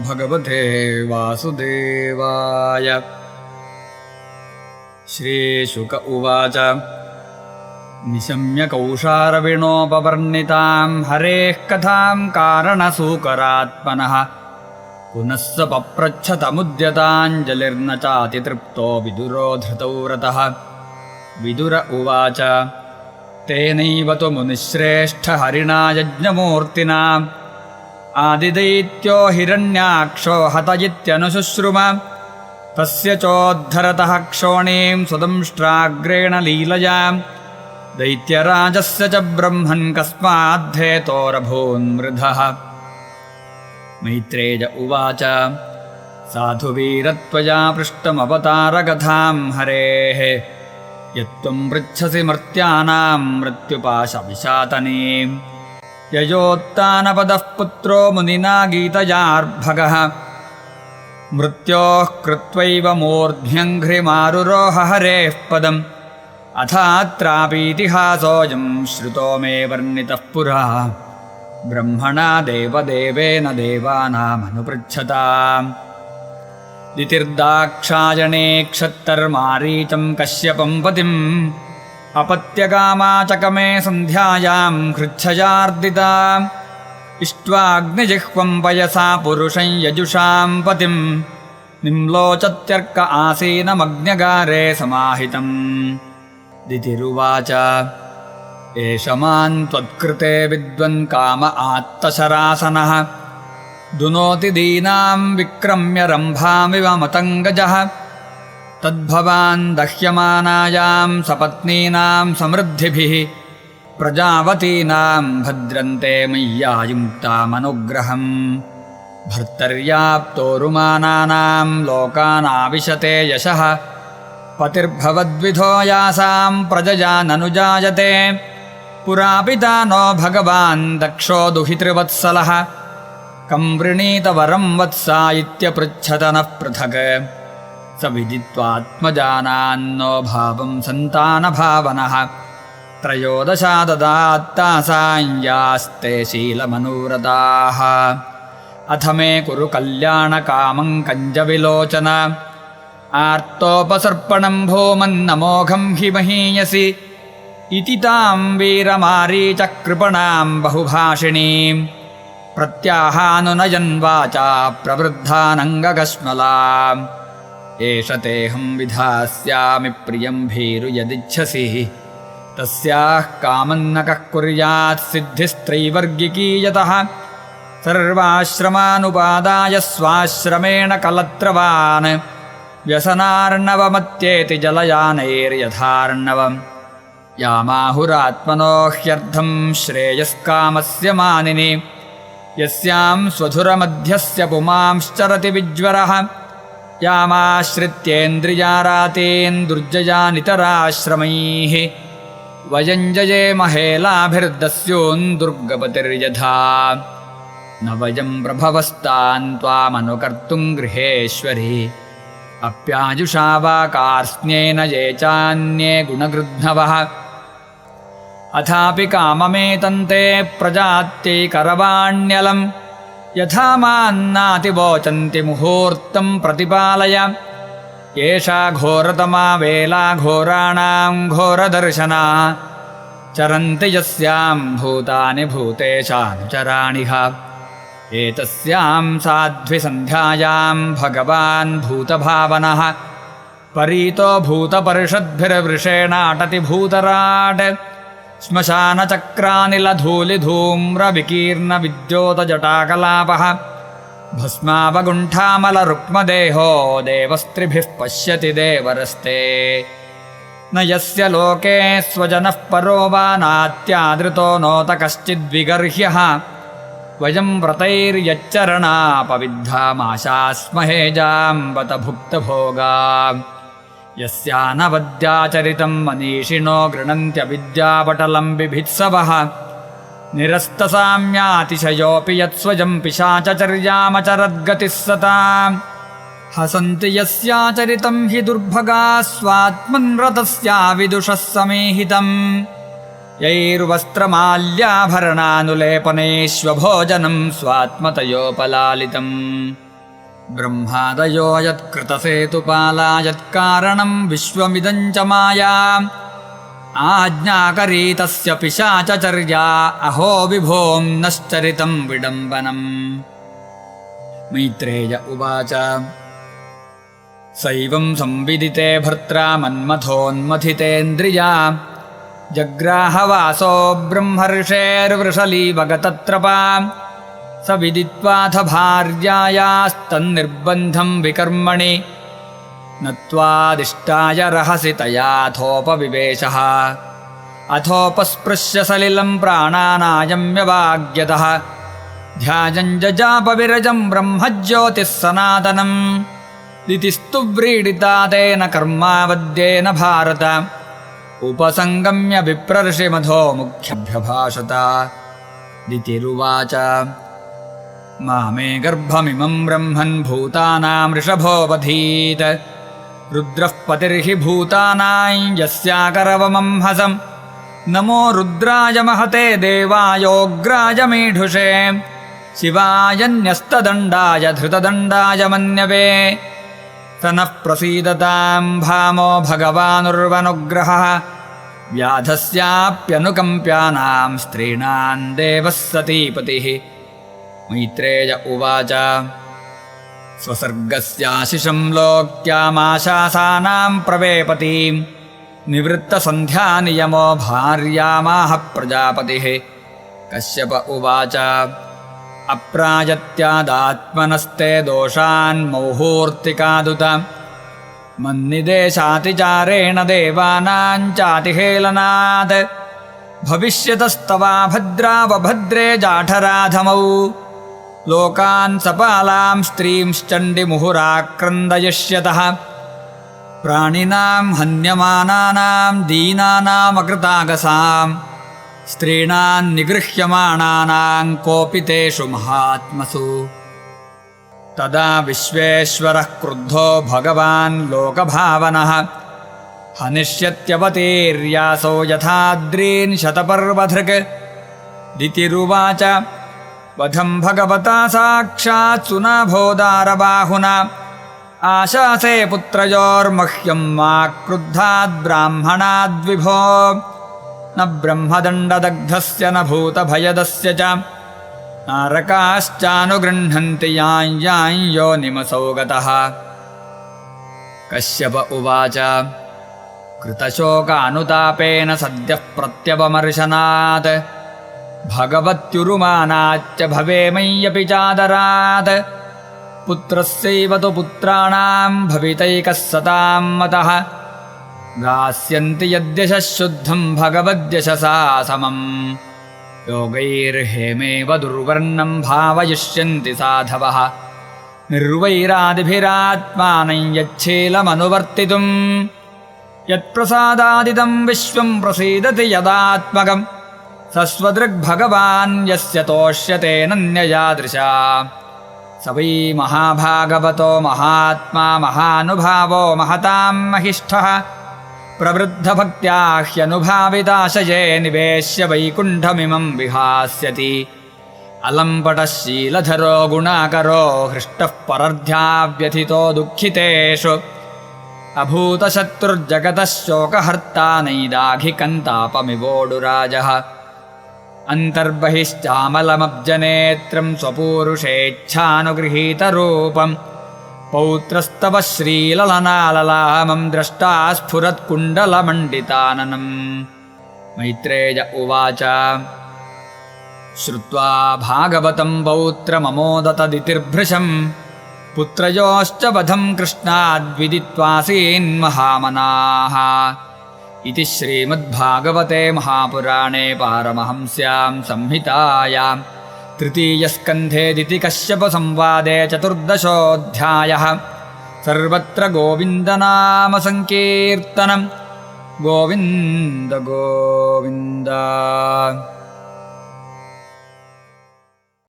भगवते वासुदेवाय। श्रीशुक उवाच निशम्य कौशारविणोपवर्णितां हरेः कथां कारणसूकरात्मनः पुनः स पप्रच्छतमुद्यताञ्जलिर्न चातितृप्तो विदुरो धृतौ रतः। विदुर उवाच तेनैव तु मुनिश्रेष्ठ हरिणा यज्ञमूर्तिना आदिदैत्यो हिरण्याक्षो हत इत्यनुशुश्रुम तस्य चोद्धरतः क्षोणीं सुदंष्ट्राग्रेण लीलया दैत्यराजस्य च ब्रह्मन् कस्माद्धेतोरभून्मृधः। मैत्रेय उवाच साधुवीरत्वया पृष्टमवतारकथां हरेः यत्त्वं पृच्छसि मर्त्यानां मृत्युपाशविशातनीं ययोत्तानपदः पुत्रो मुनिना गीतयार्भगः मृत्योः कृत्वैव मूर्ध्न्यङ्घ्रिमारुरोह हरेः पदम् अथात्रापीतिहासोऽयं श्रुतो मे वर्णितः पुरा ब्रह्मणा देवदेवेन देवानामनुपृच्छताम्। दितिर्दाक्षायणे क्षत्तर्मारीचं कश्यपं पतिम् अपत्यकामाचकमे सन्ध्यायां हृच्छयार्दिता इष्ट्वाग्निजिह्वं पयसा पुरुषं यजुषां पतिं निम्लोचत्यर्क आसीनमग्न्यगारे समाहितम्। दितिरुवाच एष मां त्वत्कृते विद्वन् काम आत्तशरासनः दुनोति दीनां विक्रम्य रम्भामिव मतङ्गजः तद्भवान् दह्यमानायां सपत्नीनां समृद्धिभिः प्रजावतीनां भद्रन्ते मय्यायुक्तामनुग्रहम् भर्तर्याप्तोरुमानानां लोकानाविशते यशः पतिर्भवद्विधो यासां प्रजया ननुजायते पुरा पिता नो भगवान् दक्षो दुहितृवत्सलः कं वृणीतवरं वत्सा इत्यपृच्छत नः पृथक् स विदित्वात्मजानान्नो भावं सन्तानभावनः त्रयोदशा ददात्तासां यास्ते शीलमनूरताः अथ मे कुरु कल्याणकामं कञ्जविलोचन आर्तोपसर्पणं भूमन्नमोघं हि महीयसि इति तां वीरमारीचकृपणां बहुभाषिणीं प्रत्याहानुनयन् वाचा प्रवृद्धानङ्गकश्मलाम् एष तेऽहं विधास्यामि प्रियं भीरु यदिच्छसि तस्याः कामन्न कः कुर्यात् सिद्धिस्त्रैवर्गिकी यतः सर्वाश्रमानुपादाय स्वाश्रमेण कलत्रवान् व्यसनार्णवमत्येति जलयानैर्यथार्णवम् यामाहुरात्मनो ह्यर्थं श्रेयस्कामस्य मानिनि यस्यां स्वधुरमध्यस्य पुमांश्चरति विज्वरः यामाश्रित्येन्द्रियारातीन् दुर्जयानितराश्रमैः वयञ्जये महेलाभिर्दस्यून् दुर्गपतिर्यथा न वयं प्रभवस्तान् त्वामनुकर्तुं गृहेश्वरि अप्याजुषा वा कार्स्न्येन ये चान्ये गुणगृध्नवः अथापि काममेतन्ते प्रजात्यै करवाण्यलं यथा मान्नातिवोचन्ति मुहूर्तं प्रतिपालय एषा घोरतमा वेला घोराणां घोरदर्शना चरन्ति यस्यां भूतानि भूतेशानुचराणिह एतस्यां साध्विसन्ध्यायां भगवान् भूतभावनः परीतो भूतपरिषद्भिर्वृषेणाटति भूतराट् श्मशानचक्रानिलधूलिधूम्रविकीर्णविद्योतजटाकलापः भस्मावगुण्ठामलरुक्मदेहो देवस्त्रिभिः पश्यति देवरस्ते न यस्य लोके स्वजनः परो वा नात्यादृतो नोत कश्चिद्विगर्ह्यः वयं व्रतैर्यच्चरणापविद्धामाशास्महे जाम्बत भुक्तभोगा यस्यानवद्याचरितं मनीषिणो गृह्णन्त्यविद्यापटलं बिभित्सवः निरस्तसाम्यातिशयोऽपि यत्स्वयं पिशाचचर्यामचरद्गतिः सताम् हसन्ति यस्याचरितं हि दुर्भगाः स्वात्मन्रतस्या विदुषः समीहितम् यैर्वस्त्रमाल्याभरणानुलेपनेष्वभोजनं स्वात्मतयोपलालितम् ब्रह्मादयो यत्कृतसेतुपाला यत्कारणं विश्वमिदं च माया आज्ञाकरी तस्य पिशाचचर्या अहो विभों नश्चरितं विडम्बनम्। मैत्रेय उवाच सैवं संविदिते भर्त्रा मन्मथोन्मथितेन्द्रिया जग्राहवासो ब्रह्मर्षेर्वृषलीवगतत्रपा स विदित्वाथ भार्यायास्तन्निर्बन्धं विकर्मणि नत्वादिष्टाय रहसि तयाथोपविवेशः अथोपस्पृश्य सलिलं प्राणानायम्यवाग्यतः ध्यानं जजापविरजं ब्रह्मज्योतिः सनातनम् दितिस्तु व्रीडिता तेन कर्मावद्येन भारत उपसङ्गम्य विप्रर्षिमधो मुख्यभ्यभाषत। दितिरुवाच मामे गर्भमिमं ब्रह्मन् भूतानां ऋषभोऽवधीत् रुद्रः पतिर्हि भूतानां यस्याकरवमं हसं नमो रुद्राय महते देवायोग्राय मीढुषे शिवाय न्यस्तदण्डाय धृतदण्डाय मन्यवे स नः प्रसीदतां भामो भगवानुर्वनुग्रहः व्याधस्याप्यनुकम्प्यानां स्त्रीणां देवः सतीपतिः। मैत्रेय उवाच स्वसर्गस्याशिषं लोक्यामाशासानां प्रवेपतीं निवृत्तसन्ध्यानियमो भार्यामाह प्रजापतिः। कश्यप उवाच अप्रायत्यादात्मनस्ते दोषान् मौहूर्तिकादुत मन्निदेशातिचारेण देवानां चातिहेलनात् भविष्यतस्तवा भद्रावभद्रे जाठराधमौ लोकान् सपालां स्त्रींश्चण्डिमुहुराक्रन्दयिष्यतः प्राणिनां हन्यमानानां दीनानामकृतागसां स्त्रीणां निगृह्यमाणानां कोपितेषु महात्मसु। तदा विश्वेश्वरः क्रुद्धो भगवान् लोकभावनः हनिष्यत्यवतीर्यासो यथाद्रीन् शतपर्वधृक्। दितिरुवाच वधं भगवता साक्षात् सुनाभोदारबाहुना आशासे पुत्रयोर्मह्यं मा क्रुद्धाद् ब्राह्मणाद्विभो न ब्रह्मदण्डदग्धस्य न भूतभयदस्य च नारकाश्चानुगृह्णन्ति यां यां योनिमसौ गतः। कश्यप उवाच कृतशोकानुतापेन सद्यः प्रत्यवमर्शनात् भगवत्युरुमानाच्च भवेमय्यपि चादरात् पुत्रस्यैव तु पुत्राणां भवितैकः सतां मतः गास्यन्ति यद्यशः शुद्धं भगवद्यशसा समम् योगैर्हेमेव दुर्वर्णं भावयिष्यन्ति साधवः निर्वैरादिभिरात्मानं यच्छीलमनुवर्तितुं यत्प्रसादादिदं विश्वं प्रसीदति यदात्मकं सस्वदृग्भगवान् यस्य तोष्यते नन्ययादृशा स वै महाभागवतो महात्मा महानुभावो महतां महिष्ठः प्रवृद्धभक्त्या ह्यनुभाविताशये निवेश्य वैकुण्ठमिमं विहास्यति अलम्पटः शीलधरो गुणाकरो हृष्टः परर्ध्याव्यथितो दुःखितेषु अभूतशत्रुर्जगतः शोकहर्ता नैदाघिकन्तापमिवोडुराजः अन्तर्बहिश्चामलमब्जनेत्रं स्वपूरुषेच्छानुगृहीतरूपं पौत्रस्तव श्रीललनाललामं द्रष्टा स्फुरत्कुण्डलमण्डिताननम्। मैत्रेय उवाच श्रुत्वा भागवतं पौत्रममोदतदितिर्भृशं पुत्रयोश्च वधं कृष्णाद्विदित्वासीन्महामनाः इति श्रीमद्भागवते महापुराणे पारमहंस्यां संहितायां तृतीयस्कन्धे दितिकश्यपसंवादे चतुर्दशोऽध्यायः। सर्वत्र गोविन्दनामसङ्कीर्तनं गोविन्द गोविन्द।